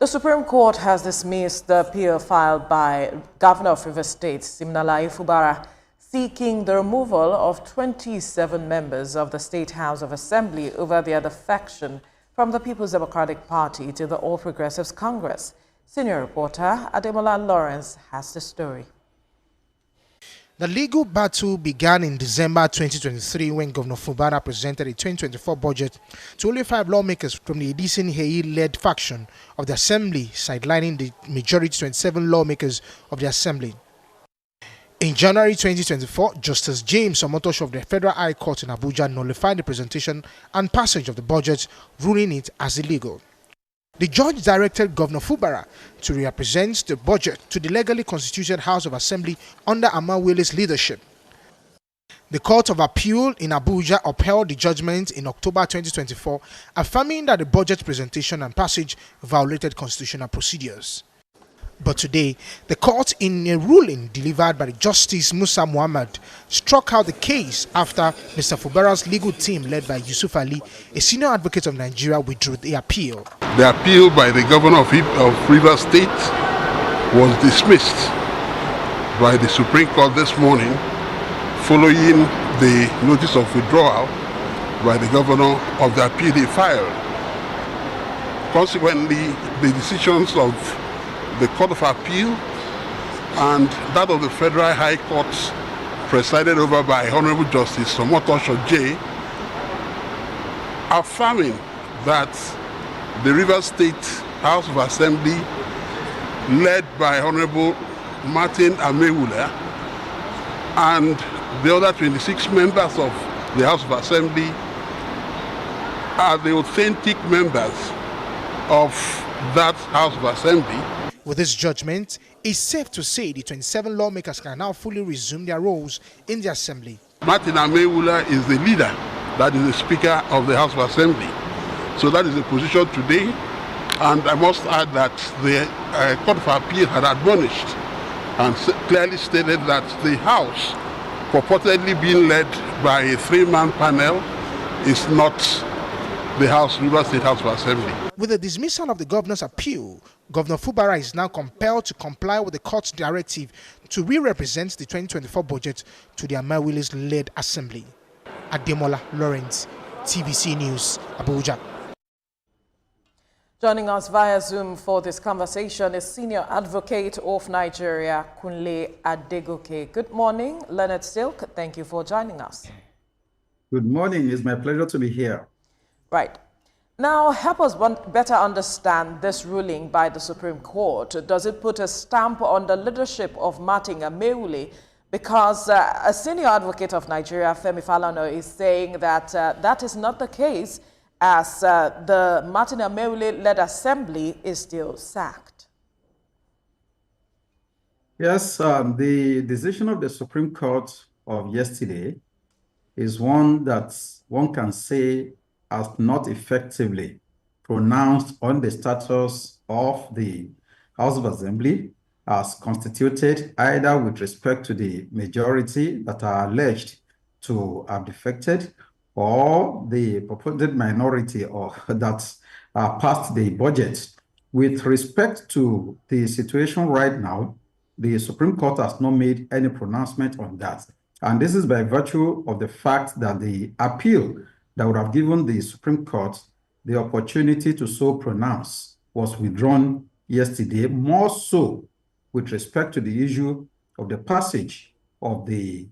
The Supreme Court has dismissed the appeal filed by Governor of Rivers State, Siminalayi Fubara, seeking the removal of 27 members of the State House of Assembly over their defection from the People's Democratic Party to the All Progressives Congress. Senior reporter Ademola Lawrence has the story. The legal battle began in December 2023 when Governor Fubara presented a 2024 budget to only 5 lawmakers from the Edison Heyi-led faction of the Assembly, sidelining the majority 27 lawmakers of the Assembly. In January 2024, Justice James Omotosho of the Federal High Court in Abuja nullified the presentation and passage of the budget, ruling it as illegal. The judge directed Governor Fubara to represent the budget to the legally constituted House of Assembly under Amaewule's leadership. The Court of Appeal in Abuja upheld the judgment in October 2024, affirming that the budget presentation and passage violated constitutional procedures. But today, the court, in a ruling delivered by the Justice Musa Muhammad, struck out the case after Mr. Fubara's legal team, led by Yusuf Ali, a senior advocate of Nigeria, withdrew the appeal. The appeal by the governor of Rivers State was dismissed by the Supreme Court this morning, following the notice of withdrawal by the governor of the appeal he filed. Consequently, the decisions of the Court of Appeal and that of the Federal High Court, presided over by Honorable Justice Omotosho J, affirming that the Rivers State House of Assembly, led by Honorable Martin Amaewule, and the other 26 members of the House of Assembly are the authentic members of that House of Assembly. With this judgment, it's safe to say the 27 lawmakers can now fully resume their roles in the Assembly. Martin Amaewule is the leader, that is the Speaker of the House of Assembly. So that is the position today, and I must add that the Court of Appeal had admonished and clearly stated that the House, purportedly being led by a 3-man panel, is not the Rivers State House of Assembly. With the dismissal of the governor's appeal, Governor Fubara is now compelled to comply with the court's directive to re-represent the 2024 budget to the Amaewule's led assembly. Ademola Lawrence, TVC News, Abuja. Joining us via Zoom for this conversation is Senior Advocate of Nigeria, Kunle Adegoke. Good morning, Leonard Silk. Thank you for joining us. Good morning. It's my pleasure to be here. Right. Now, help us better understand this ruling by the Supreme Court. Does it put a stamp on the leadership of Martin Amaewule? Because a senior advocate of Nigeria, Femi Falana, is saying that that is not the case, as the Martin Amaewule-led assembly is still sacked. Yes, the decision of the Supreme Court of yesterday is one that one can say has not effectively pronounced on the status of the House of Assembly as constituted, either with respect to the majority that are alleged to have defected, or the purported minority or that passed the budget. With respect to the situation right now, the Supreme Court has not made any pronouncement on that. And this is by virtue of the fact that the appeal that would have given the Supreme Court the opportunity to so pronounce was withdrawn yesterday, more so with respect to the issue of the passage of the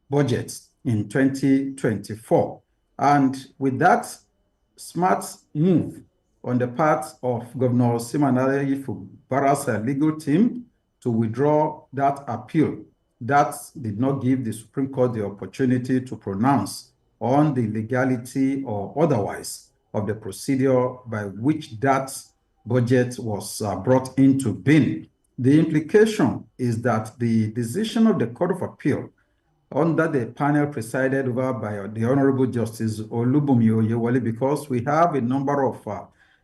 budget in 2024. And with that smart move on the part of Governor Siminalayi Fubara's legal team to withdraw that appeal, that did not give the Supreme Court the opportunity to pronounce on the legality or otherwise of the procedure by which that budget was brought into being. The implication is that the decision of the Court of Appeal under the panel presided over by the Honorable Justice Olubunmi Oyewole, because we have a number of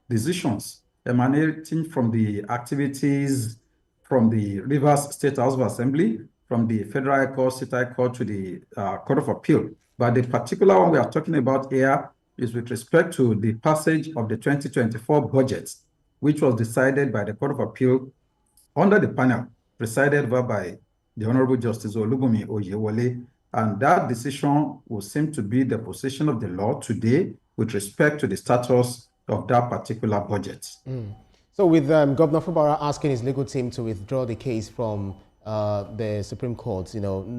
decisions emanating from the activities from the Rivers State House of Assembly, from the Federal High Court, State High Court to the Court of Appeal. But the particular one we are talking about here is with respect to the passage of the 2024 budget. which was decided by the Court of Appeal under the panel presided over by the Honorable Justice Olubunmi Oyewole, and that decision will seem to be the position of the law today with respect to the status of that particular budget. So with Governor Fubara asking his legal team to withdraw the case from the Supreme Court,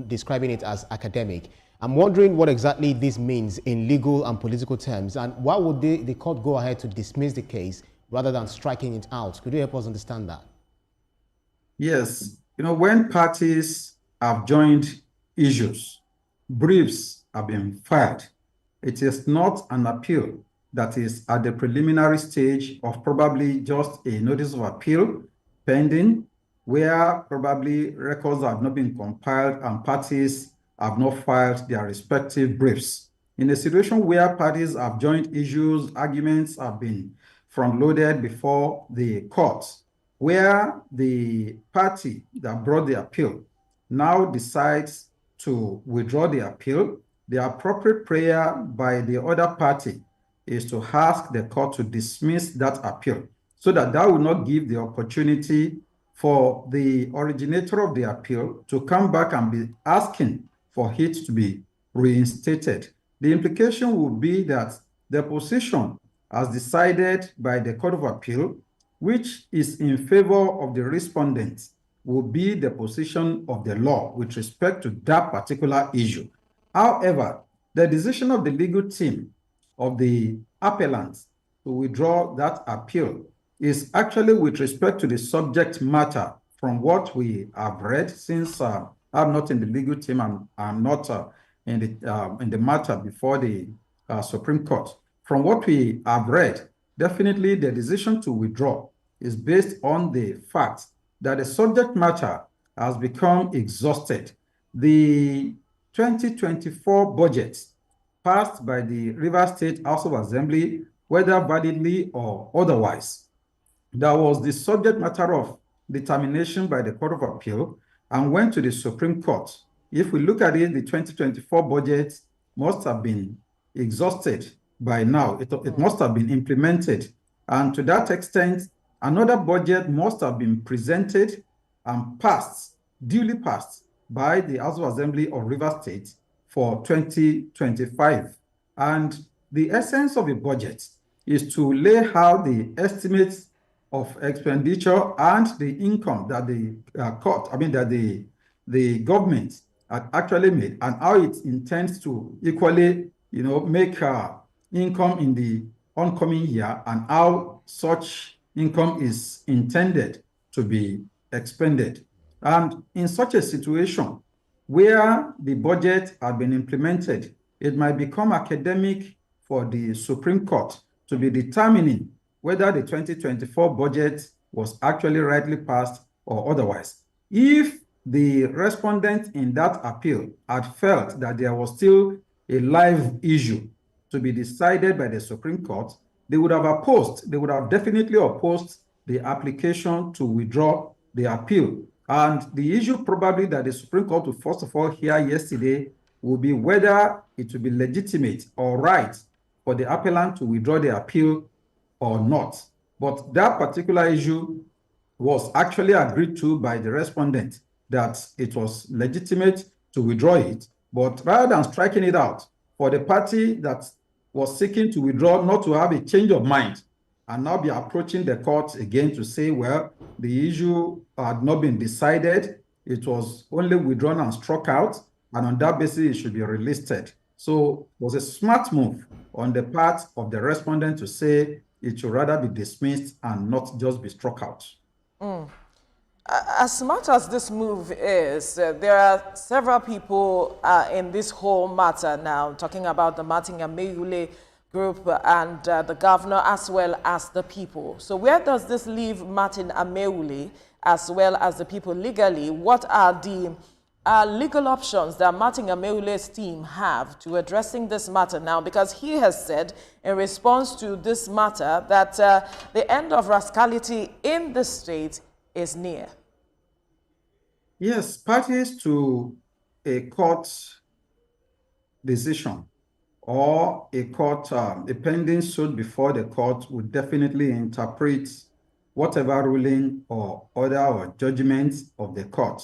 describing it as academic, I'm wondering what exactly this means in legal and political terms, and why would the court go ahead to dismiss the case rather than striking it out? Could you help us understand that? Yes, when parties have joined issues, briefs have been filed. It is not an appeal that is at the preliminary stage of probably just a notice of appeal pending, where probably records have not been compiled and parties have not filed their respective briefs. In a situation where parties have joined issues, arguments have been front-loaded before the courts, where the party that brought the appeal now decides to withdraw the appeal, the appropriate prayer by the other party is to ask the court to dismiss that appeal, so that will not give the opportunity for the originator of the appeal to come back and be asking for it to be reinstated. The implication would be that the position as decided by the Court of Appeal, which is in favor of the respondent, will be the position of the law with respect to that particular issue. However, the decision of the legal team of the appellant to withdraw that appeal is actually with respect to the subject matter from what we have read, since I'm not in the legal team, I'm not in the matter before the Supreme Court. From what we have read, definitely the decision to withdraw is based on the fact that the subject matter has become exhausted. The 2024 budget passed by the Rivers State House of Assembly, whether validly or otherwise, that was the subject matter of determination by the Court of Appeal and went to the Supreme Court. If we look at it, the 2024 budget must have been exhausted by now. It must have been implemented. And to that extent, another budget must have been presented and passed, duly passed, by the House of Assembly of Rivers State for 2025. And the essence of a budget is to lay out the estimates of expenditure and the income that the government had actually made, and how it intends to equally, make income in the oncoming year, and how such income is intended to be expended. And in such a situation where the budget had been implemented, it might become academic for the Supreme Court to be determining whether the 2024 budget was actually rightly passed or otherwise. If the respondent in that appeal had felt that there was still a live issue to be decided by the Supreme Court, they would have definitely opposed the application to withdraw the appeal. And the issue probably that the Supreme Court would first of all hear yesterday will be whether it will be legitimate or right for the appellant to withdraw the appeal or not. But that particular issue was actually agreed to by the respondent, that it was legitimate to withdraw it. But rather than striking it out, for the party that was seeking to withdraw not to have a change of mind and now be approaching the court again to say, well, the issue had not been decided, it was only withdrawn and struck out, and on that basis it should be relisted. So it was a smart move on the part of the respondent to say it should rather be dismissed and not just be struck out. As smart as this move is, there are several people in this whole matter now talking about the Martin Ameule group and the governor as well as the people. So where does this leave Martin Ameule as well as the people legally? What are the legal options that Martin Ameule's team have to addressing this matter now? Because he has said in response to this matter that the end of rascality in the state is near. Yes, parties to a court decision or a pending suit before the court would definitely interpret whatever ruling or order or judgment of the court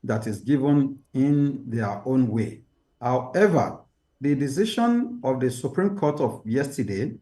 that is given in their own way. However, the decision of the Supreme Court of yesterday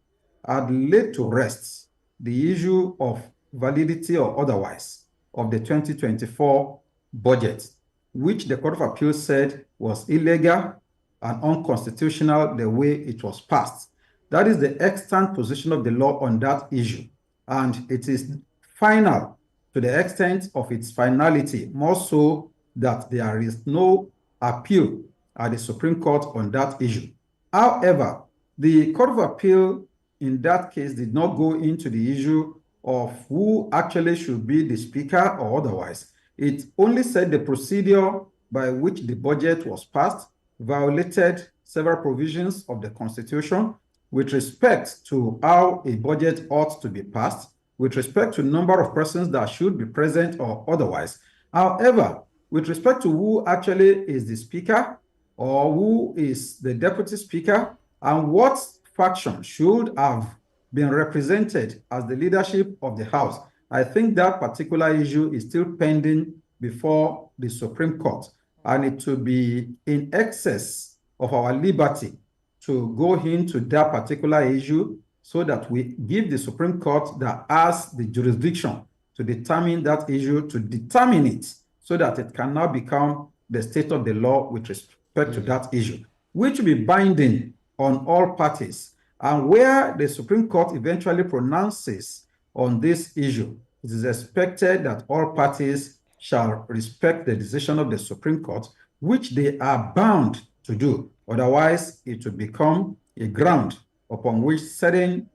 had laid to rest the issue of validity or otherwise of the 2024 budget, which the Court of Appeal said was illegal and unconstitutional the way it was passed. That is the extant position of the law on that issue, and it is final to the extent of its finality, more so that there is no appeal at the Supreme Court on that issue. However, the Court of Appeal in that case did not go into the issue of who actually should be the speaker or otherwise. It only said the procedure by which the budget was passed violated several provisions of the Constitution with respect to how a budget ought to be passed, with respect to number of persons that should be present or otherwise. However, with respect to who actually is the speaker or who is the deputy speaker and what faction should have been represented as the leadership of the House, I think that particular issue is still pending before the Supreme Court, and it will be in excess of our liberty to go into that particular issue so that we give the Supreme Court that has the jurisdiction to determine that issue, to determine it so that it can now become the state of the law with respect to that issue, which will be binding on all parties. And where the Supreme Court eventually pronounces on this issue, it is expected that all parties shall respect the decision of the Supreme Court, which they are bound to do. Otherwise, it will become a ground upon which certain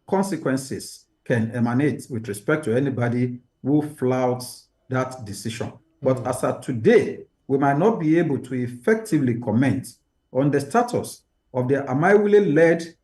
consequences can emanate with respect to anybody who flouts that decision. But as of today, we might not be able to effectively comment on the status of the Amaiwule-led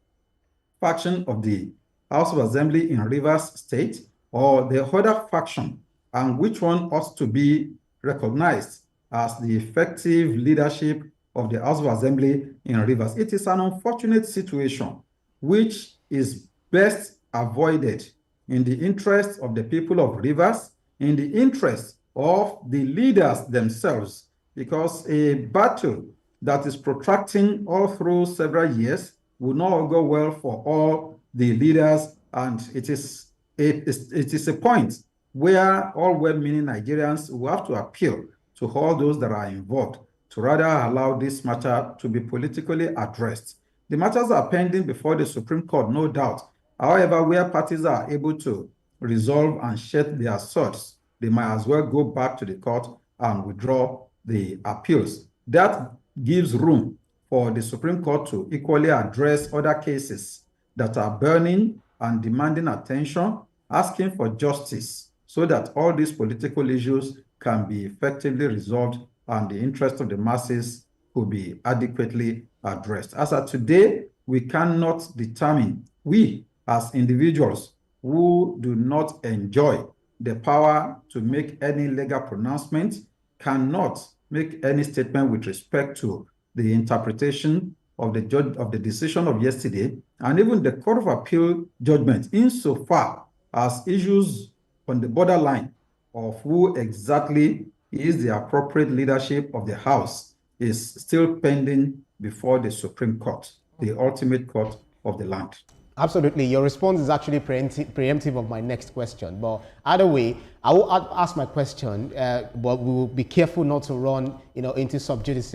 faction of the House of Assembly in Rivers State or the other faction, and which one ought to be recognized as the effective leadership of the House of Assembly in Rivers. It is an unfortunate situation which is best avoided in the interest of the people of Rivers, in the interest of the leaders themselves, because a battle that is protracting all through several years will not go well for all the leaders, and it is a point where all well-meaning Nigerians will have to appeal to all those that are involved to rather allow this matter to be politically addressed. The matters are pending before the Supreme Court, no doubt. However, where parties are able to resolve and shed their swords, they might as well go back to the court and withdraw the appeals. That gives room for the Supreme Court to equally address other cases that are burning and demanding attention, asking for justice, so that all these political issues can be effectively resolved and the interest of the masses could be adequately addressed. As of today, we cannot determine, we as individuals who do not enjoy the power to make any legal pronouncement, cannot make any statement with respect to the interpretation of the judge of the decision of yesterday, and even the Court of Appeal judgment, insofar as issues on the borderline of who exactly is the appropriate leadership of the House is still pending before the Supreme Court, the ultimate court of the land. Absolutely. Your response is actually preemptive of my next question. But either way, I will ask my question, but we will be careful not to run into sub judice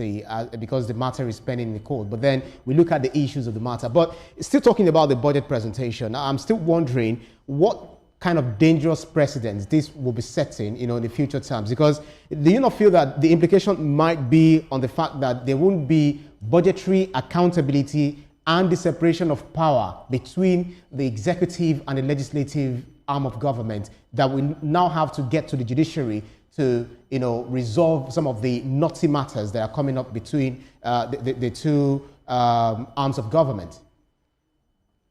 because the matter is pending in the court. But then we look at the issues of the matter. But still talking about the budget presentation, I'm still wondering what kind of dangerous precedents this will be setting in the future terms. Because do you not feel that the implication might be on the fact that there won't be budgetary accountability and the separation of power between the executive and the legislative arm of government, that we now have to get to the judiciary to resolve some of the knotty matters that are coming up between the two arms of government?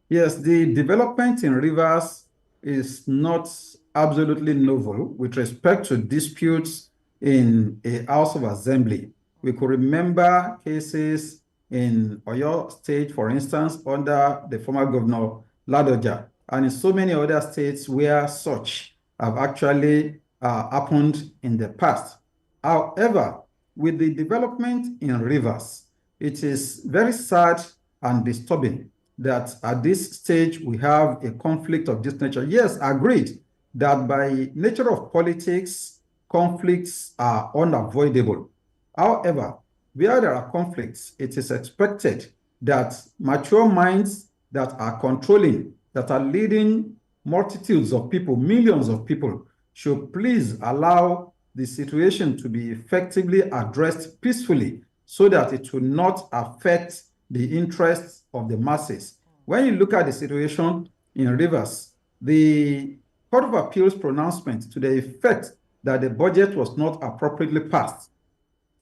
Yes, the development in Rivers is not absolutely novel with respect to disputes in a House of Assembly. We could remember cases in Oyo State, for instance, under the former governor Ladoja, and in so many other states where such have actually happened in the past. However, with the development in Rivers, it is very sad and disturbing that at this stage we have a conflict of this nature. Yes, agreed that by nature of politics, conflicts are unavoidable. However, where there are conflicts, it is expected that mature minds that are controlling, that are leading multitudes of people, millions of people, should please allow the situation to be effectively addressed peacefully so that it will not affect the interests of the masses. When you look at the situation in Rivers, the Court of Appeals pronouncement to the effect that the budget was not appropriately passed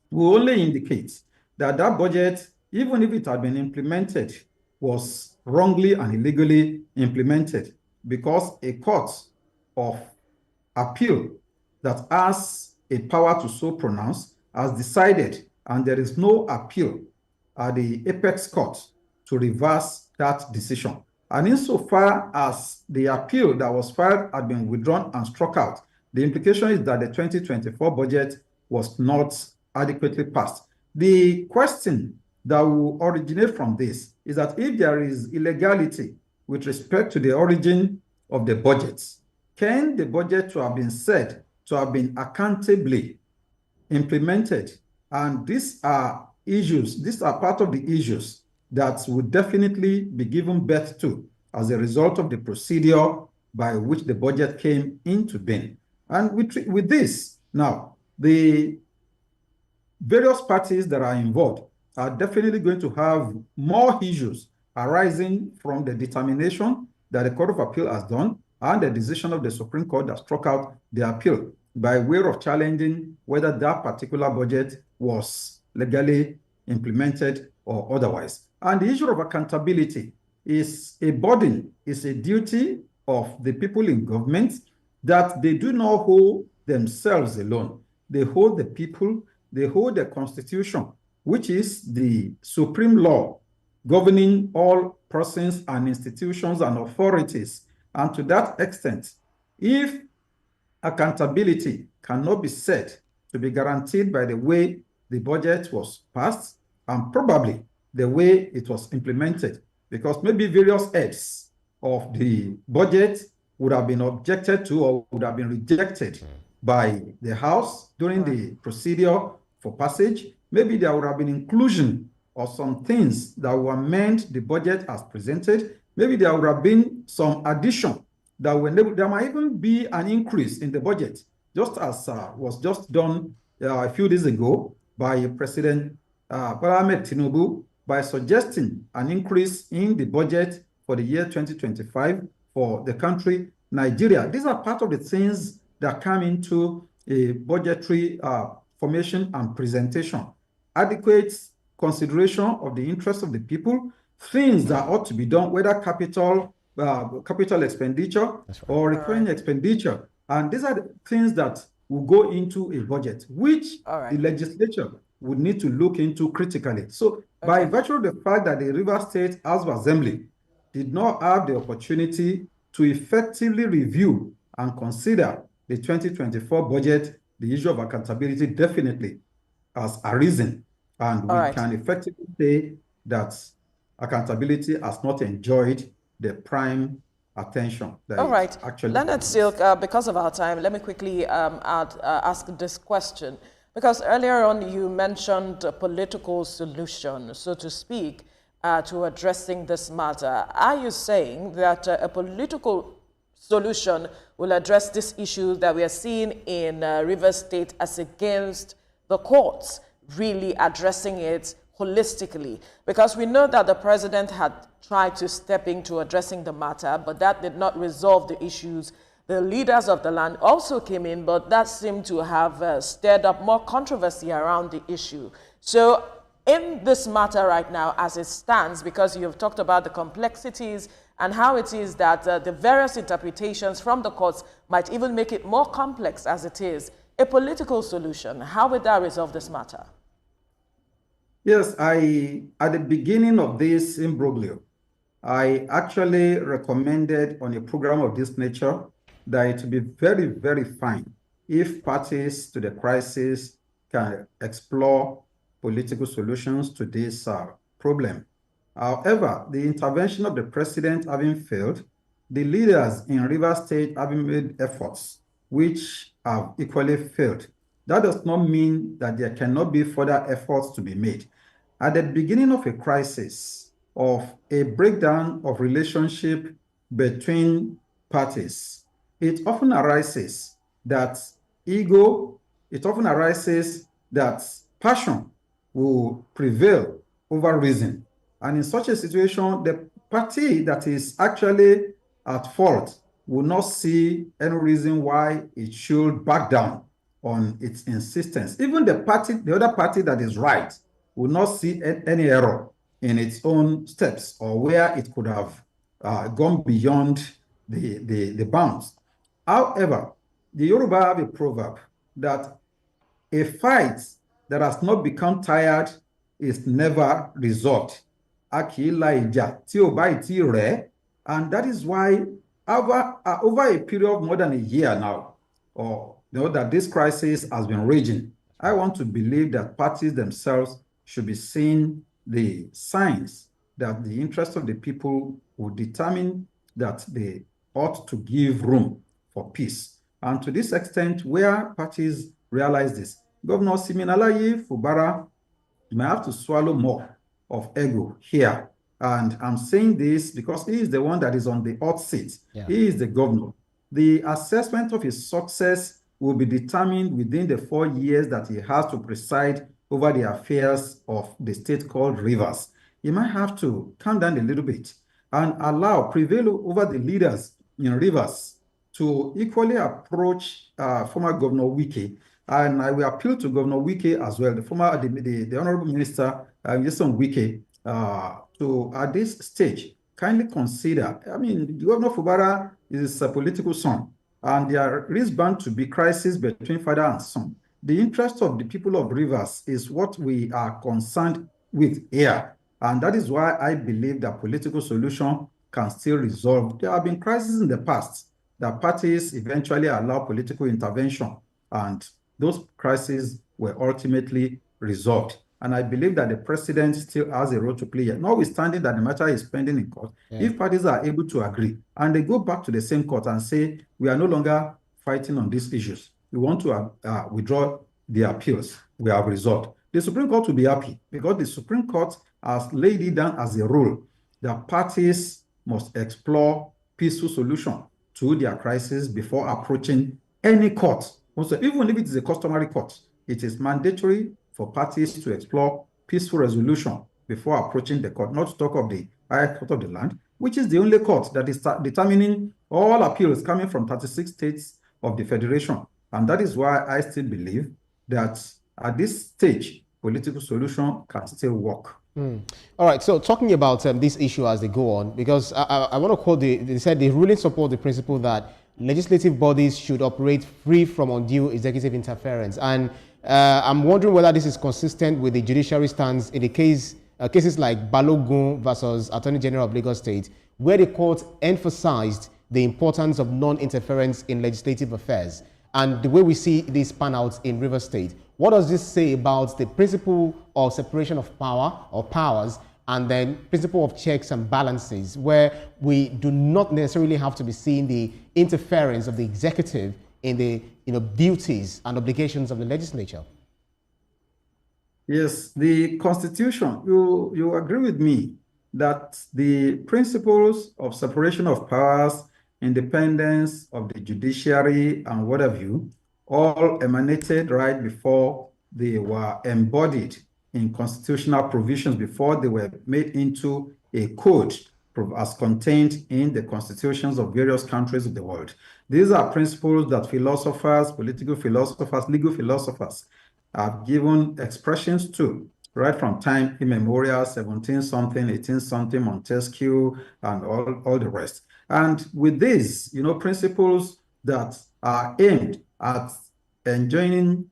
will only indicate that that budget, even if it had been implemented, was wrongly and illegally implemented because a court of appeal that has a power to so pronounce has decided, and there is no appeal at the apex court to reverse that decision. And insofar as the appeal that was filed had been withdrawn and struck out, the implication is that the 2024 budget was not adequately passed. The question that will originate from this is that if there is illegality with respect to the origin of the budget, can the budget to have been said to have been accountably implemented? And these are issues, these are part of the issues that would definitely be given birth to as a result of the procedure by which the budget came into being. And with this, now, the various parties that are involved are definitely going to have more issues arising from the determination that the Court of Appeal has done and the decision of the Supreme Court that struck out the appeal by way of challenging whether that particular budget was legally implemented or otherwise. And the issue of accountability is a burden, is a duty of the people in government that they do not hold themselves alone. They hold the people, they hold the Constitution, which is the supreme law governing all persons and institutions and authorities. And to that extent, if accountability cannot be said to be guaranteed by the way the budget was passed and probably the way it was implemented, because maybe various heads of the budget would have been objected to or would have been rejected by the House during the procedure for passage. Maybe there would have been inclusion of some things that will amend the budget as presented. Maybe there would have been some addition that there might even be an increase in the budget, just as was just done a few days ago by President Bola Ahmed Tinubu by suggesting an increase in the budget for the year 2025 for the country Nigeria. These are part of the things that come into a budgetary formation and presentation. Adequate consideration of the interests of the people, things that ought to be done, whether capital expenditure or recurring expenditure. And these are the things that will go into a budget, which the legislature would need to look into critically. So by virtue of the fact that the Rivers State House of Assembly did not have the opportunity to effectively review and consider the 2024 budget, the issue of accountability definitely has arisen. And we can effectively say that accountability has not enjoyed the prime attention. Actually Leonard Silk, because of our time, let me quickly ask this question. Because earlier on you mentioned a political solution, so to speak, to addressing this matter. Are you saying that a political solution will address this issue that we are seeing in Rivers State as against the courts really addressing it holistically? Because we know that the president had tried to step into addressing the matter, but that did not resolve the issues. The leaders of the land also came in, but that seemed to have stirred up more controversy around the issue. So in this matter right now, as it stands, because you've talked about the complexities and how it is that the various interpretations from the courts might even make it more complex as it is, a political solution, how would that resolve this matter? Yes, at the beginning of this imbroglio, I actually recommended on a program of this nature that it would be very, very fine if parties to the crisis can explore political solutions to this problem. However, the intervention of the president having failed, the leaders in Rivers State having made efforts which have equally failed, that does not mean that there cannot be further efforts to be made. At the beginning of a crisis, of a breakdown of relationship between parties, it often arises that ego, it often arises that passion will prevail over reason. And in such a situation, the party that is actually at fault will not see any reason why it should back down on its insistence. Even the other party that is right will not see any error in its own steps or where it could have gone beyond the bounds. However, the Yoruba have a proverb that a fight that has not become tired is never resolved. And that is why over a period of more than a year now, that this crisis has been raging, I want to believe that parties themselves should be seeing the signs that the interest of the people will determine that they ought to give room for peace. And to this extent, where parties realize this, Governor Siminalayi Fubara may have to swallow more of ego here. And I'm saying this because he is the one that is on the hot seat. Yeah. He is the governor. The assessment of his success will be determined within the 4 years that he has to preside over the affairs of the state called Rivers. He might have to calm down a little bit and prevail over the leaders in Rivers to equally approach former Governor Wike. And I will appeal to Governor Wike as well, the Honorable Minister, Jason Wike, to, at this stage, kindly consider, Governor Fubara is a political son, and there is bound to be crisis between father and son. The interest of the people of Rivers is what we are concerned with here. And that is why I believe that political solution can still resolve. There have been crises in the past that parties eventually allow political intervention, and those crises were ultimately resolved. And I believe that the president still has a role to play here, notwithstanding that the matter is pending in court. Yeah. If parties are able to agree and they go back to the same court and say, we are no longer fighting on these issues, we want to withdraw the appeals, we have resolved, the Supreme Court will be happy, because the Supreme Court has laid it down as a rule that parties must explore peaceful solution to their crisis before approaching any court. Also, even if it is a customary court, it is mandatory for parties to explore peaceful resolution before approaching the court, not to talk of the higher court of the land, which is the only court that is determining all appeals coming from 36 states of the Federation. And that is why I still believe that at this stage, political solution can still work. All right, so talking about this issue as they go on, because I want to quote, they said they really support the principle that legislative bodies should operate free from undue executive interference. And I'm wondering whether this is consistent with the judiciary stance in the cases like Balogun versus Attorney General of Lagos State, where the court emphasized the importance of non-interference in legislative affairs. And the way we see this pan out in Rivers State, what does this say about the principle of separation of power or powers, and then principle of checks and balances, where we do not necessarily have to be seeing the interference of the executive in the duties and obligations of the legislature? Yes, the Constitution, you agree with me that the principles of separation of powers, independence of the judiciary, and what have you, all emanated right before they were embodied in constitutional provisions, before they were made into a code as contained in the constitutions of various countries of the world. These are principles that philosophers, political philosophers, legal philosophers have given expressions to right from time immemorial, 17-something, 18-something, Montesquieu, and all the rest. And with these, principles that are aimed at enjoining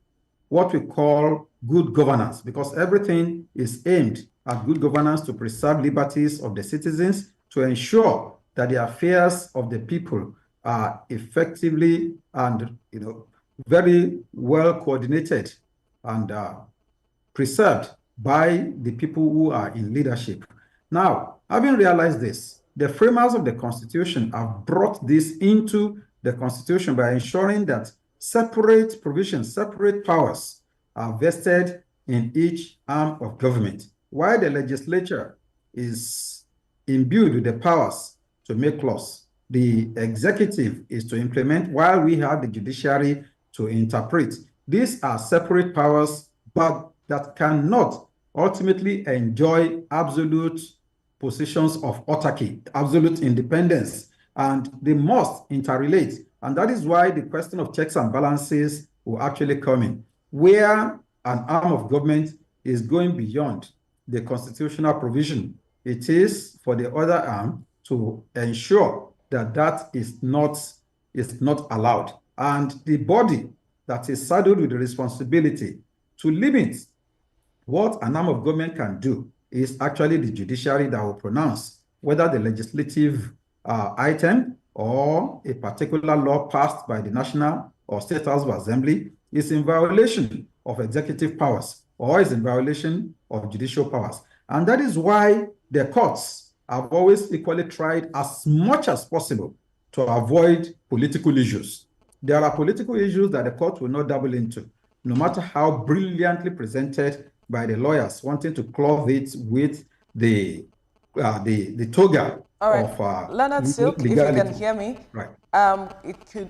what we call good governance, because everything is aimed at good governance to preserve liberties of the citizens, to ensure that the affairs of the people are effectively and very well coordinated and preserved by the people who are in leadership. Now, having realized this, the framers of the Constitution have brought this into the Constitution by ensuring that separate provisions, separate powers are vested in each arm of government, while the legislature is imbued with the powers to make laws. The executive is to implement, while we have the judiciary to interpret. These are separate powers, but that cannot ultimately enjoy absolute positions of autarky, absolute independence, and they must interrelate. And that is why the question of checks and balances will actually come in, where an arm of government is going beyond the constitutional provision. It is for the other arm to ensure that that is not allowed. And the body that is saddled with the responsibility to limit what an arm of government can do is actually the judiciary that will pronounce whether the legislative item or a particular law passed by the National or State House of Assembly is in violation of executive powers or is in violation of judicial powers. And that is why the courts have always equally tried as much as possible to avoid political issues. There are political issues that the court will not dabble into, no matter how brilliantly presented by the lawyers wanting to clothe it with the toga of Leonard Silk, legality. if you can hear me, right.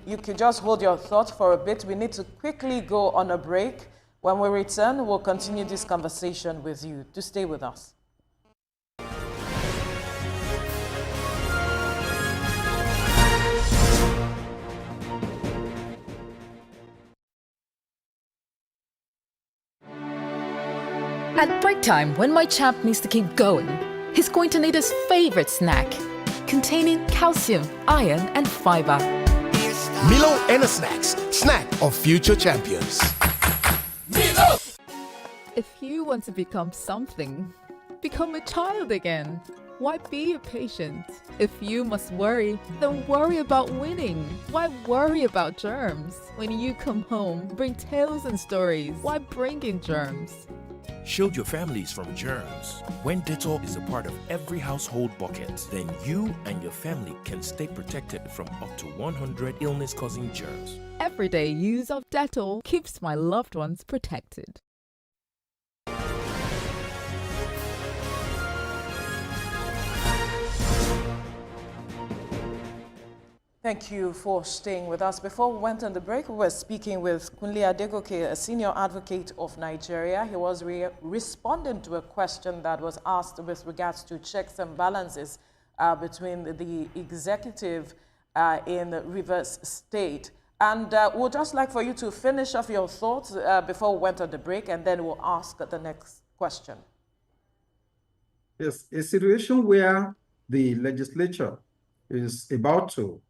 You could just hold your thought for a bit. We need to quickly go on a break. When we return, we'll continue this conversation with you. Do stay with us. At break time, when my champ needs to keep going, he's going to need his favorite snack, containing calcium, iron, and fiber. Milo Snacks, snack of future champions. Milo! If you want to become something, become a child again. Why be a patient? If you must worry, then worry about winning. Why worry about germs? When you come home, bring tales and stories. Why bring in germs? Shield your families from germs. When Dettol is a part of every household bucket, then you and your family can stay protected from up to 100 illness-causing germs. Everyday use of Dettol keeps my loved ones protected. Thank you for staying with us. Before we went on the break, we were speaking with Kunle Adegoke, a senior advocate of Nigeria. He was responding to a question that was asked with regards to checks and balances between the executive in Rivers State. And we'd just like for you to finish off your thoughts before we went on the break, and then we'll ask the next question. Yes, a situation where the legislature is about to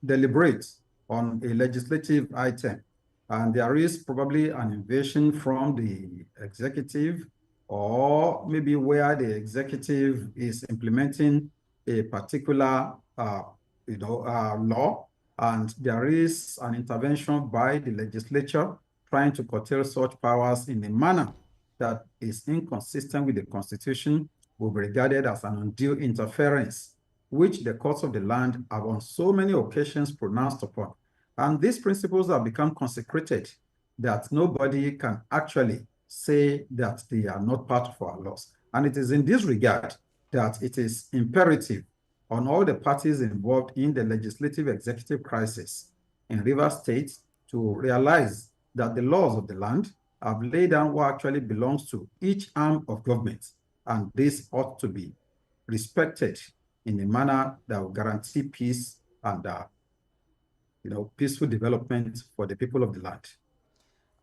deliberate on a legislative item, and there is probably an invasion from the executive, or maybe where the executive is implementing a particular law, and there is an intervention by the legislature trying to curtail such powers in a manner that is inconsistent with the Constitution, will be regarded as an undue interference, which the courts of the land have on so many occasions pronounced upon. And these principles have become consecrated, that nobody can actually say that they are not part of our laws. And it is in this regard that it is imperative on all the parties involved in the legislative executive crisis in Rivers State to realize that the laws of the land have laid down what actually belongs to each arm of government. And this ought to be respected in a manner that will guarantee peace and peaceful development for the people of the land.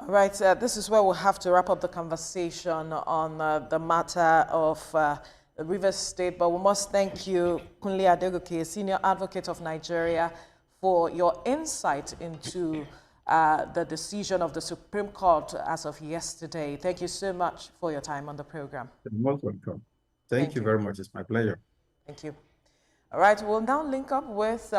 All right, this is where we'll have to wrap up the conversation on the matter of Rivers State, but we must thank you, Kunle Adegoke, Senior Advocate of Nigeria, for your insight into the decision of the Supreme Court as of yesterday. Thank you so much for your time on the program. You're most welcome. Thank you very much. It's my pleasure. Thank you. All right, we'll now link up with